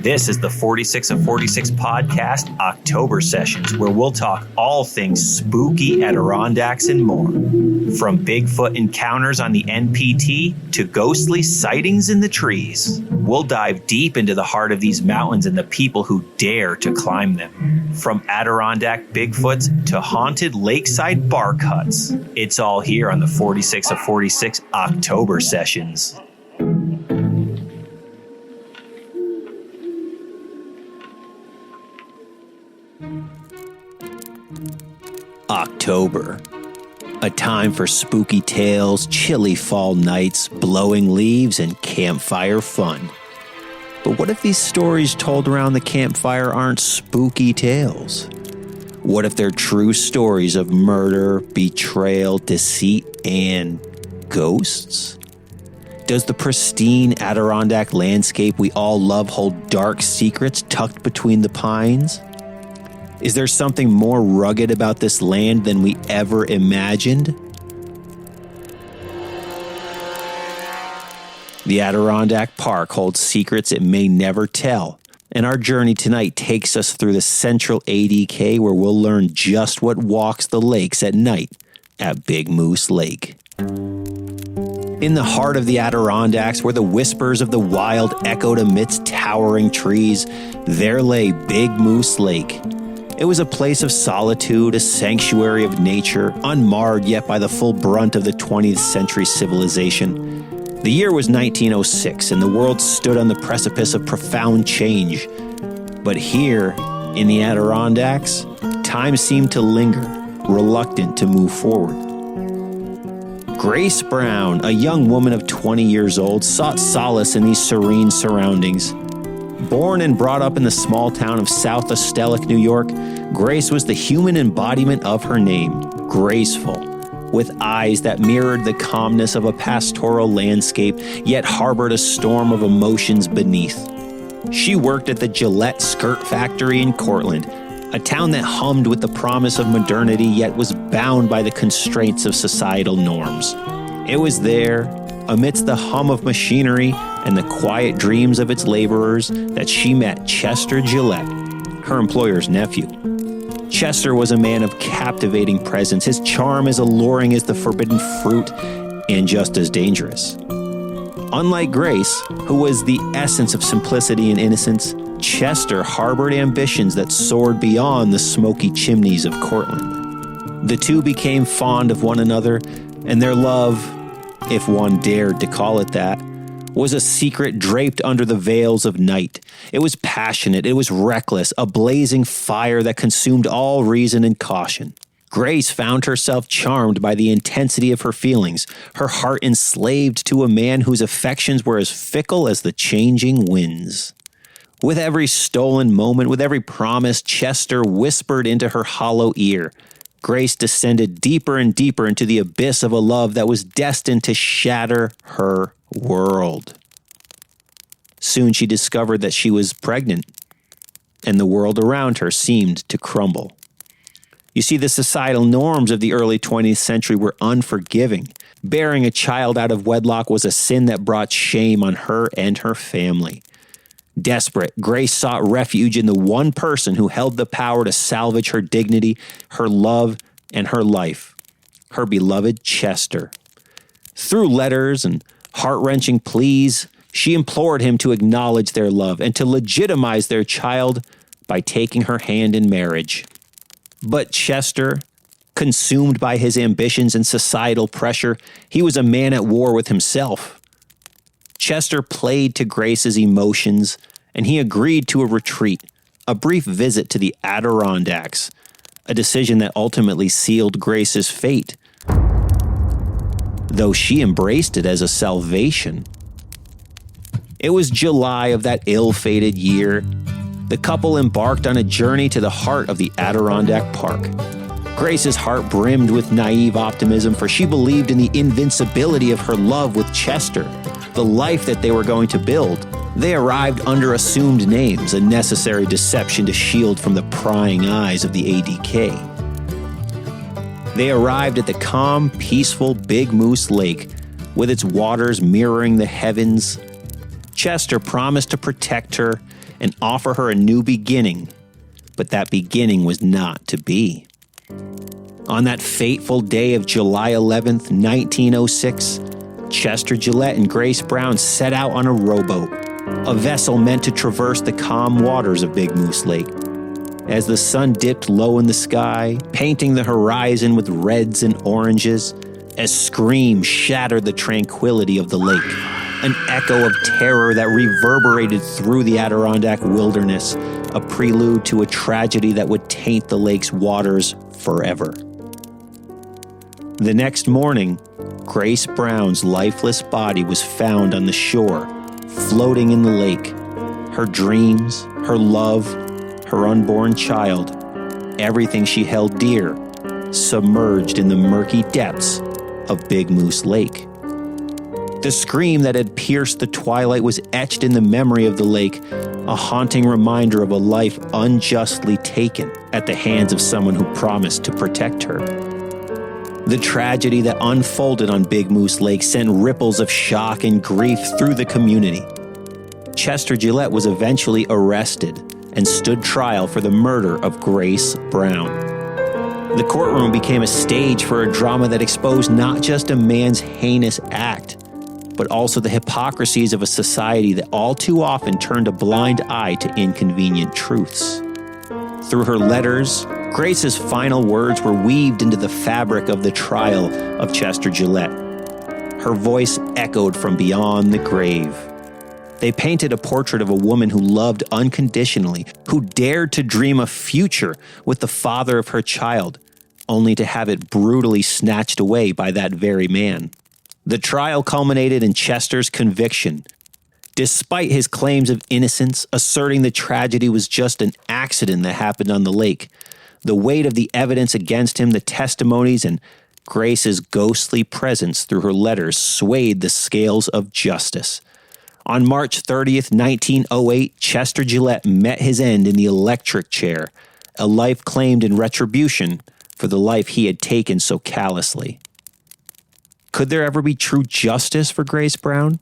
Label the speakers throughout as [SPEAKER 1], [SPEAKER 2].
[SPEAKER 1] This is the 46 of 46 podcast October sessions, where we'll talk all things spooky Adirondacks and more. From Bigfoot encounters on the NPT to ghostly sightings in the trees, we'll dive deep into the heart of these mountains and the people who dare to climb them. From Adirondack Bigfoots to haunted lakeside bark huts, it's all here on the 46 of 46 October sessions. October. A time for spooky tales, chilly fall nights, blowing leaves, and campfire fun. But what if these stories told around the campfire aren't spooky tales? What if they're true stories of murder, betrayal, deceit, and ghosts? Does the pristine Adirondack landscape we all love hold dark secrets tucked between the pines? Is there something more rugged about this land than we ever imagined? The Adirondack Park holds secrets it may never tell, and our journey tonight takes us through the central ADK, where we'll learn just what walks the lakes at night at Big Moose Lake. In the heart of the Adirondacks, where the whispers of the wild echoed amidst towering trees, there lay Big Moose Lake. It was a place of solitude, a sanctuary of nature, unmarred yet by the full brunt of the 20th century civilization. The year was 1906, and the world stood on the precipice of profound change. But here, in the Adirondacks, time seemed to linger, reluctant to move forward. Grace Brown, a young woman of 20 years old, sought solace in these serene surroundings. Born and brought up in the small town of South Astellic, New York, Grace was the human embodiment of her name, graceful, with eyes that mirrored the calmness of a pastoral landscape, yet harbored a storm of emotions beneath. She worked at the Gillette Skirt Factory in Cortland, a town that hummed with the promise of modernity, yet was bound by the constraints of societal norms. It was there, amidst the hum of machinery and the quiet dreams of its laborers, that she met Chester Gillette, her employer's nephew. Chester was a man of captivating presence, his charm as alluring as the forbidden fruit and just as dangerous. Unlike Grace, who was the essence of simplicity and innocence, Chester harbored ambitions that soared beyond the smoky chimneys of Cortland. The two became fond of one another, and their love, if one dared to call it that, was a secret draped under the veils of night. It was passionate, it was reckless, a blazing fire that consumed all reason and caution. Grace found herself charmed by the intensity of her feelings, her heart enslaved to a man whose affections were as fickle as the changing winds. With every stolen moment, with every promise, Chester whispered into her hollow ear. Grace descended deeper and deeper into the abyss of a love that was destined to shatter her world. Soon she discovered that she was pregnant, and the world around her seemed to crumble. You see, the societal norms of the early 20th century were unforgiving. Bearing a child out of wedlock was a sin that brought shame on her and her family. Desperate, Grace sought refuge in the one person who held the power to salvage her dignity, her love, and her life, her beloved Chester. Through letters and heart-wrenching pleas, she implored him to acknowledge their love and to legitimize their child by taking her hand in marriage. But Chester, consumed by his ambitions and societal pressure, he was a man at war with himself. Chester played to Grace's emotions, and he agreed to a retreat, a brief visit to the Adirondacks, a decision that ultimately sealed Grace's fate, though she embraced it as a salvation. It was July of that ill-fated year. The couple embarked on a journey to the heart of the Adirondack Park. Grace's heart brimmed with naive optimism, for she believed in the invincibility of her love with Chester, the life that they were going to build. They arrived under assumed names, a necessary deception to shield from the prying eyes of the ADK. They arrived at the calm, peaceful Big Moose Lake, with its waters mirroring the heavens. Chester promised to protect her and offer her a new beginning. But that beginning was not to be. On that fateful day of July 11th, 1906, Chester Gillette and Grace Brown set out on a rowboat, a vessel meant to traverse the calm waters of Big Moose Lake. As the sun dipped low in the sky, painting the horizon with reds and oranges, a scream shattered the tranquility of the lake, an echo of terror that reverberated through the Adirondack wilderness, a prelude to a tragedy that would taint the lake's waters forever. The next morning, Grace Brown's lifeless body was found on the shore, floating in the lake. Her dreams, her love, her unborn child, everything she held dear, submerged in the murky depths of Big Moose Lake. The scream that had pierced the twilight was etched in the memory of the lake, a haunting reminder of a life unjustly taken at the hands of someone who promised to protect her. The tragedy that unfolded on Big Moose Lake sent ripples of shock and grief through the community. Chester Gillette was eventually arrested and stood trial for the murder of Grace Brown. The courtroom became a stage for a drama that exposed not just a man's heinous act, but also the hypocrisies of a society that all too often turned a blind eye to inconvenient truths. Through her letters, Grace's final words were weaved into the fabric of the trial of Chester Gillette. Her voice echoed from beyond the grave. They painted a portrait of a woman who loved unconditionally, who dared to dream a future with the father of her child, only to have it brutally snatched away by that very man. The trial culminated in Chester's conviction. Despite his claims of innocence, asserting the tragedy was just an accident that happened on the lake, the weight of the evidence against him, the testimonies, and Grace's ghostly presence through her letters swayed the scales of justice. On March 30th, 1908, Chester Gillette met his end in the electric chair, a life claimed in retribution for the life he had taken so callously. Could there ever be true justice for Grace Brown?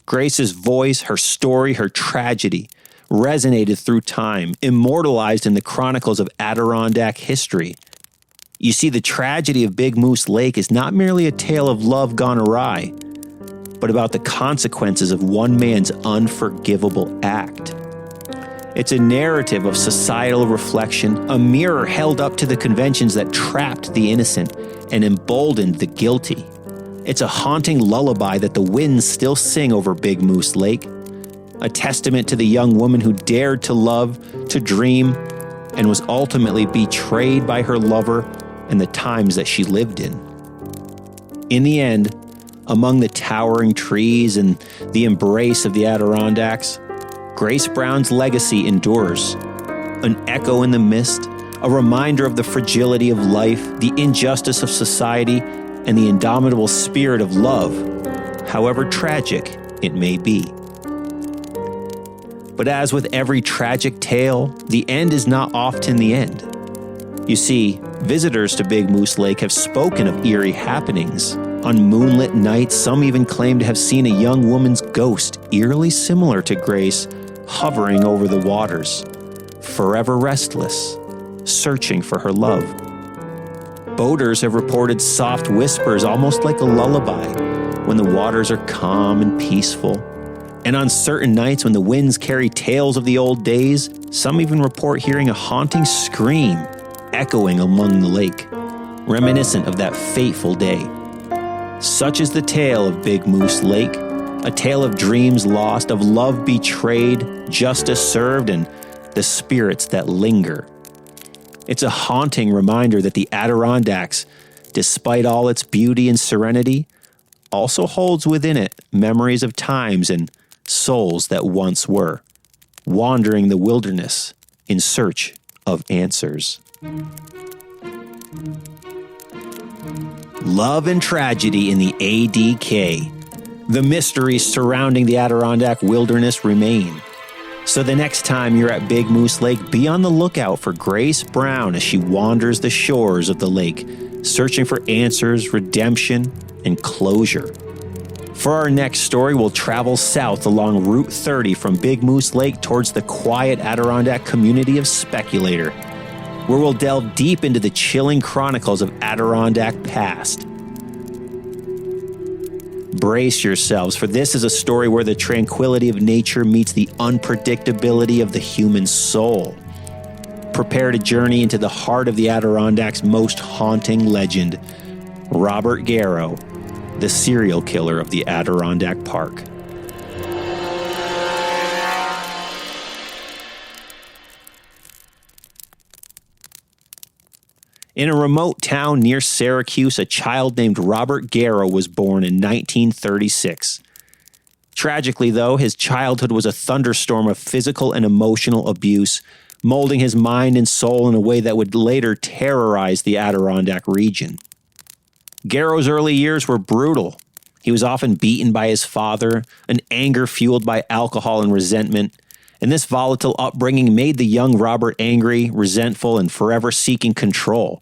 [SPEAKER 1] Grace's voice, her story, her tragedy resonated through time, immortalized in the chronicles of Adirondack history. You see, the tragedy of Big Moose Lake is not merely a tale of love gone awry, but about the consequences of one man's unforgivable act. It's a narrative of societal reflection, a mirror held up to the conventions that trapped the innocent and emboldened the guilty. It's a haunting lullaby that the winds still sing over Big Moose Lake, a testament to the young woman who dared to love, to dream, and was ultimately betrayed by her lover and the times that she lived in. In the end, among the towering trees and the embrace of the Adirondacks, Grace Brown's legacy endures. An echo in the mist, a reminder of the fragility of life, the injustice of society, and the indomitable spirit of love, however tragic it may be. But as with every tragic tale, the end is not often the end. You see, visitors to Big Moose Lake have spoken of eerie happenings. On moonlit nights, some even claim to have seen a young woman's ghost, eerily similar to Grace, hovering over the waters, forever restless, searching for her love. Boaters have reported soft whispers, almost like a lullaby, when the waters are calm and peaceful. And on certain nights when the winds carry tales of the old days, some even report hearing a haunting scream echoing among the lake, reminiscent of that fateful day. Such is the tale of Big Moose Lake, a tale of dreams lost, of love betrayed, justice served, and the spirits that linger. It's a haunting reminder that the Adirondacks, despite all its beauty and serenity, also holds within it memories of times and souls that once were, wandering the wilderness in search of answers. Love and tragedy in the ADK. The mysteries surrounding the Adirondack wilderness remain. So the next time you're at Big Moose Lake, be on the lookout for Grace Brown as she wanders the shores of the lake, searching for answers, redemption, and closure. For our next story, we'll travel south along Route 30 from Big Moose Lake towards the quiet Adirondack community of Speculator, where we'll delve deep into the chilling chronicles of Adirondack past. Brace yourselves, for this is a story where the tranquility of nature meets the unpredictability of the human soul. Prepare to journey into the heart of the Adirondacks' most haunting legend, Robert Garrow, the serial killer of the Adirondack Park. In a remote town near Syracuse, a child named Robert Garrow was born in 1936. Tragically, though, his childhood was a thunderstorm of physical and emotional abuse, molding his mind and soul in a way that would later terrorize the Adirondack region. Garrow's early years were brutal. He was often beaten by his father, an anger fueled by alcohol and resentment, and this volatile upbringing made the young Robert angry, resentful, and forever seeking control.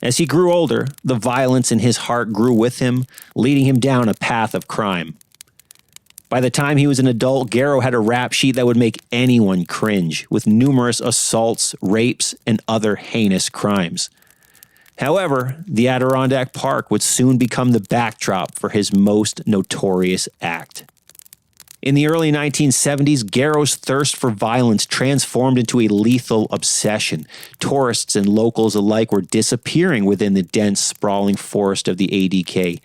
[SPEAKER 1] As he grew older, the violence in his heart grew with him, leading him down a path of crime. By the time he was an adult, Garrow had a rap sheet that would make anyone cringe, with numerous assaults, rapes, and other heinous crimes. However, the Adirondack Park would soon become the backdrop for his most notorious act. In the early 1970s, Garrow's thirst for violence transformed into a lethal obsession. Tourists and locals alike were disappearing within the dense, sprawling forest of the ADK.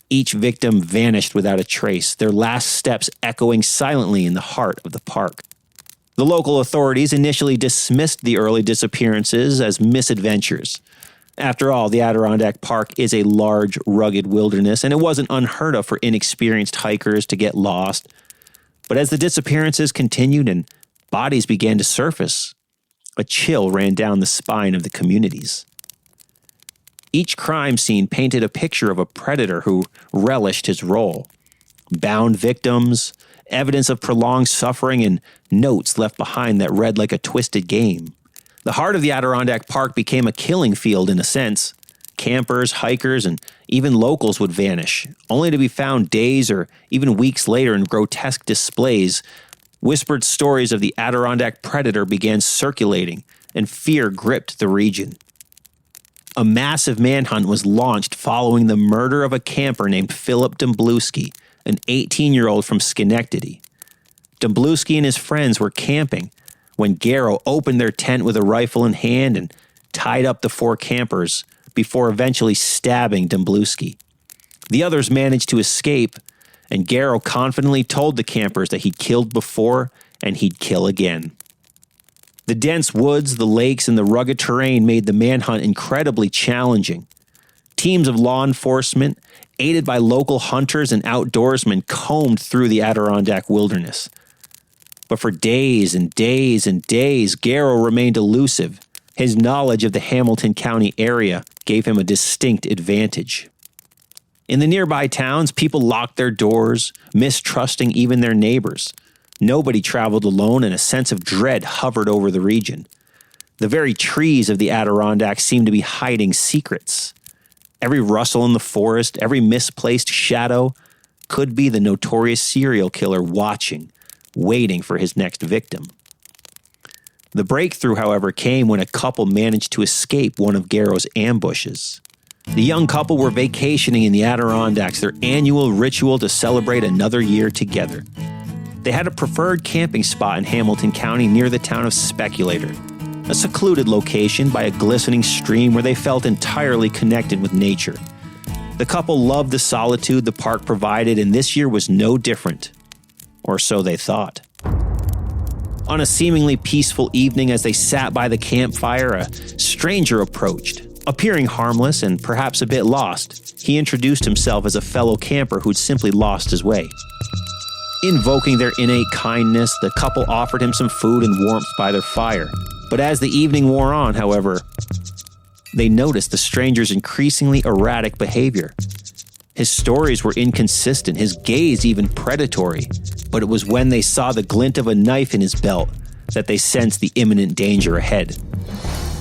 [SPEAKER 1] Each victim vanished without a trace, their last steps echoing silently in the heart of the park. The local authorities initially dismissed the early disappearances as misadventures. After all, the Adirondack Park is a large, rugged wilderness, and it wasn't unheard of for inexperienced hikers to get lost. But as the disappearances continued and bodies began to surface, a chill ran down the spine of the communities. Each crime scene painted a picture of a predator who relished his role. Bound victims, evidence of prolonged suffering, and notes left behind that read like a twisted game. The heart of the Adirondack Park became a killing field in a sense. Campers, hikers, and even locals would vanish, only to be found days or even weeks later in grotesque displays. Whispered stories of the Adirondack predator began circulating, and fear gripped the region. A massive manhunt was launched following the murder of a camper named Philip Dombluski, an 18-year-old from Schenectady. Dombluski and his friends were camping when Garrow opened their tent with a rifle in hand and tied up the 4 campers before eventually stabbing Dombluski. The others managed to escape, and Garrow confidently told the campers that he'd killed before and he'd kill again. The dense woods, the lakes, and the rugged terrain made the manhunt incredibly challenging. Teams of law enforcement, aided by local hunters and outdoorsmen, combed through the Adirondack wilderness. But for days and days and days, Garrow remained elusive. His knowledge of the Hamilton County area gave him a distinct advantage. In the nearby towns, people locked their doors, mistrusting even their neighbors. Nobody traveled alone, and a sense of dread hovered over the region. The very trees of the Adirondacks seemed to be hiding secrets. Every rustle in the forest, every misplaced shadow could be the notorious serial killer watching, waiting for his next victim. The breakthrough, however, came when a couple managed to escape one of Garrow's ambushes. The young couple were vacationing in the Adirondacks, their annual ritual to celebrate another year together. They had a preferred camping spot in Hamilton County near the town of Speculator, a secluded location by a glistening stream where they felt entirely connected with nature. The couple loved the solitude the park provided, and this year was no different. Or so they thought. On a seemingly peaceful evening, as they sat by the campfire, a stranger approached. Appearing harmless and perhaps a bit lost, he introduced himself as a fellow camper who'd simply lost his way. Invoking their innate kindness, the couple offered him some food and warmth by their fire. But as the evening wore on, however, they noticed the stranger's increasingly erratic behavior. His stories were inconsistent, his gaze even predatory. But it was when they saw the glint of a knife in his belt that they sensed the imminent danger ahead.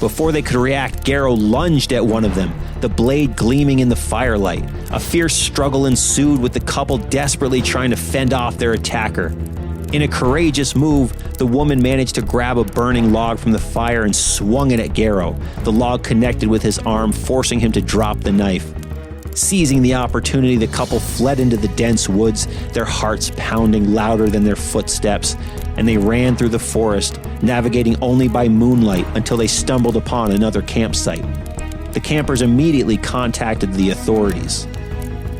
[SPEAKER 1] Before they could react, Garrow lunged at one of them, the blade gleaming in the firelight. A fierce struggle ensued, with the couple desperately trying to fend off their attacker. In a courageous move, the woman managed to grab a burning log from the fire and swung it at Garrow. The log connected with his arm, forcing him to drop the knife. Seizing the opportunity, the couple fled into the dense woods, their hearts pounding louder than their footsteps, and they ran through the forest, navigating only by moonlight until they stumbled upon another campsite. The campers immediately contacted the authorities.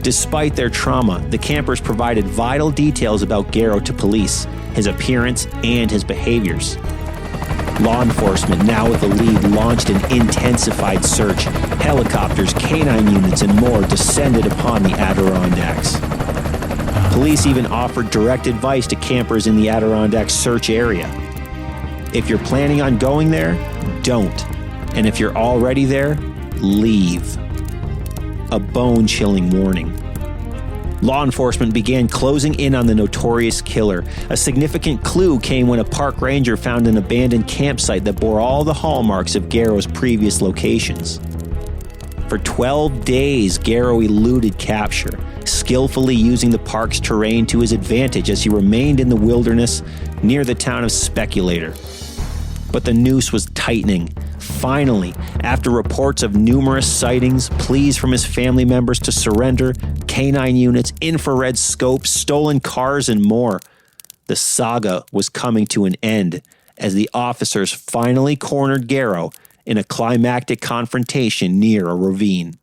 [SPEAKER 1] Despite their trauma, the campers provided vital details about Garrow to police, his appearance, and his behaviors. Law enforcement, now with the lead, launched an intensified search. Helicopters, canine units, and more descended upon the Adirondacks. Police even offered direct advice to campers in the Adirondack search area. If you're planning on going there, don't. And if you're already there, leave. A bone-chilling warning. Law enforcement began closing in on the notorious killer. A significant clue came when a park ranger found an abandoned campsite that bore all the hallmarks of Garrow's previous locations. For 12 days, Garrow eluded capture, skillfully using the park's terrain to his advantage as he remained in the wilderness near the town of Speculator. But the noose was tightening. Finally, after reports of numerous sightings, pleas from his family members to surrender, canine units, infrared scopes, stolen cars, and more, the saga was coming to an end as the officers finally cornered Garrow in a climactic confrontation near a ravine.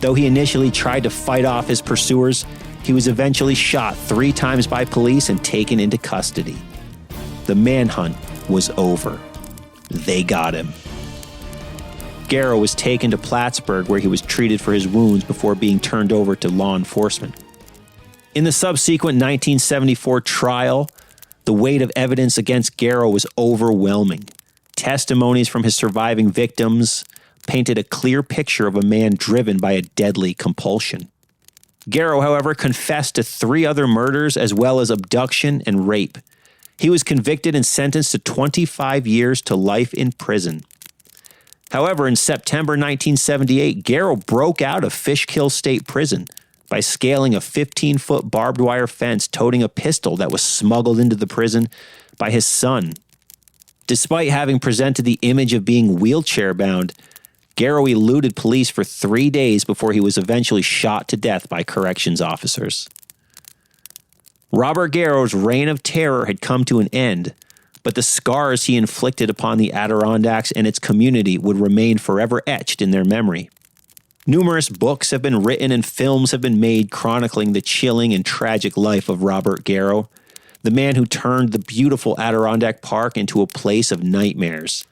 [SPEAKER 1] Though he initially tried to fight off his pursuers, he was eventually shot 3 times by police and taken into custody. The manhunt was over. They got him. Garrow was taken to Plattsburgh, where he was treated for his wounds before being turned over to law enforcement. In the subsequent 1974 trial, the weight of evidence against Garrow was overwhelming. Testimonies from his surviving victims painted a clear picture of a man driven by a deadly compulsion. Garrow, however, confessed to 3 other murders as well as abduction and rape. He was convicted and sentenced to 25 years to life in prison. However, in September 1978, Garrow broke out of Fishkill State Prison by scaling a 15-foot barbed wire fence, toting a pistol that was smuggled into the prison by his son. Despite having presented the image of being wheelchair-bound, Garrow eluded police for 3 days before he was eventually shot to death by corrections officers. Robert Garrow's reign of terror had come to an end, but the scars he inflicted upon the Adirondacks and its community would remain forever etched in their memory. Numerous books have been written and films have been made chronicling the chilling and tragic life of Robert Garrow, the man who turned the beautiful Adirondack Park into a place of nightmares.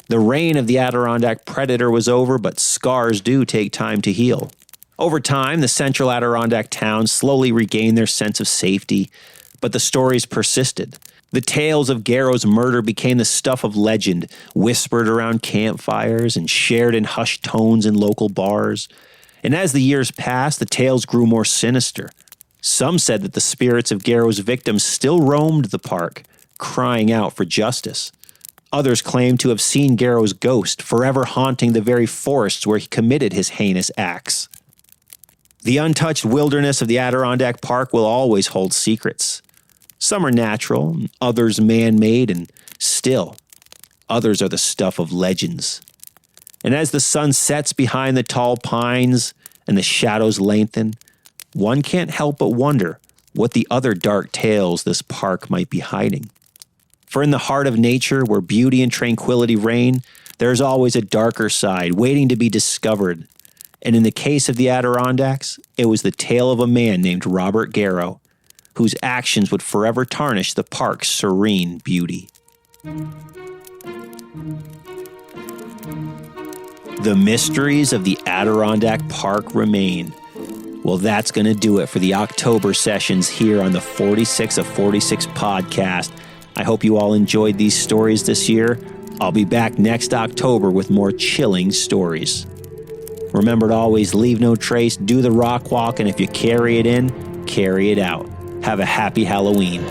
[SPEAKER 1] The reign of the Adirondack Predator was over, but scars do take time to heal. Over time, the central Adirondack towns slowly regained their sense of safety, but the stories persisted. The tales of Garrow's murder became the stuff of legend, whispered around campfires and shared in hushed tones in local bars. And as the years passed, the tales grew more sinister. Some said that the spirits of Garrow's victims still roamed the park, crying out for justice. Others claimed to have seen Garrow's ghost, forever haunting the very forests where he committed his heinous acts. The untouched wilderness of the Adirondack Park will always hold secrets. Some are natural, others man-made, and still, others are the stuff of legends. And as the sun sets behind the tall pines and the shadows lengthen, one can't help but wonder what the other dark tales this park might be hiding. For in the heart of nature, where beauty and tranquility reign, there is always a darker side waiting to be discovered. And in the case of the Adirondacks, it was the tale of a man named Robert Garrow, whose actions would forever tarnish the park's serene beauty. The mysteries of the Adirondack Park remain. Well, that's going to do it for the October sessions here on the 46 of 46 podcast. I hope you all enjoyed these stories this year. I'll be back next October with more chilling stories. Remember to always leave no trace, do the rock walk, and if you carry it in, carry it out. Have a happy Halloween.